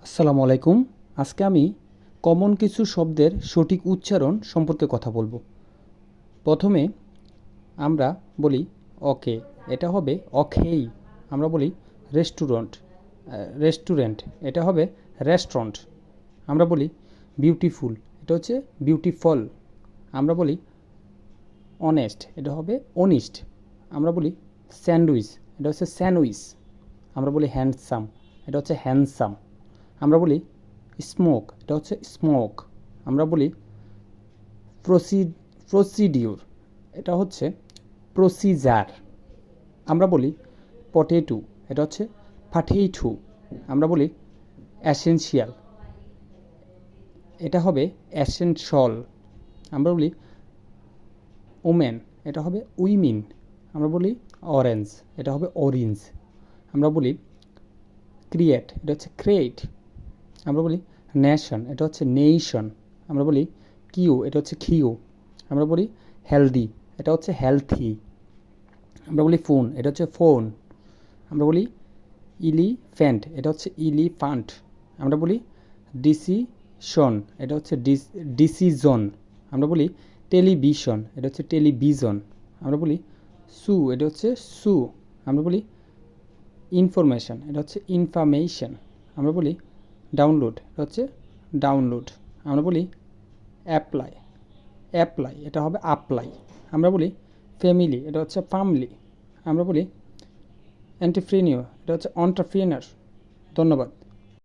আসসালামু আলাইকুম। আজকে আমি কমন কিছু শব্দের সঠিক উচ্চারণ সম্পর্কে কথা বলবো। প্রথমে আমরা বলি ওকে, এটা হবে অখেই। আমরা বলি রেস্টুরেন্ট, রেস্টুরেন্ট এটা হবে রেস্টুরেন্ট। আমরা বলি বিউটিফুল, এটা হচ্ছে বিউটিফুল। আমরা বলি অনেস্ট, এটা হবে অনিস্ট। আমরা বলি স্যান্ডউইচ, এটা হচ্ছে স্যান্ডউইচ। আমরা বলি হ্যান্ডসাম, এটা হচ্ছে হ্যান্ডসাম। আমরা বলি স্মোক, এটা হচ্ছে স্মোক। আমরা বলি প্রসিডিউর, এটা হচ্ছে প্রসিজার। আমরা বলি পটেটো, এটা হচ্ছে পাটেটো। আমরা বলি অ্যাসেনশিয়াল, এটা হবে অ্যাসেনশল। আমরা বলি ওমেন, এটা হবে উইমিন। আমরা বলি অরেঞ্জ, এটা হবে অরেঞ্জ। আমরা বলি ক্রিয়েট, এটা হচ্ছে ক্রিয়েট। আমরা বলি নেশন, এটা হচ্ছে নেশন। আমরা বলি কিউ, এটা হচ্ছে খিউ। আমরা বলি হেলদি, এটা হচ্ছে হেলথি। আমরা বলি ফোন, এটা হচ্ছে ফোন। আমরা বলি ইলিফ্যান্ট, এটা হচ্ছে ইলিফ্যান্ট। আমরা বলি ডিসিশন, এটা হচ্ছে ডিসিজন। আমরা বলি টেলিভিশন, এটা হচ্ছে টেলিভিশন। আমরা বলি সু, এটা হচ্ছে সু। আমরা বলি ইনফরমেশন, এটা হচ্ছে ইনফরমেশন। আমরা বলি ডাউনলোড, এটা হচ্ছে ডাউনলোড। আমরা বলি অ্যাপ্লাই, অ্যাপ্লাই এটা হবে অ্যাপ্লাই। আমরা বলি ফ্যামিলি, এটা হচ্ছে ফ্যামিলি। আমরা বলি এন্টারপ্রেনিউর, এটা হচ্ছে এন্টারপ্রেনার। ধন্যবাদ।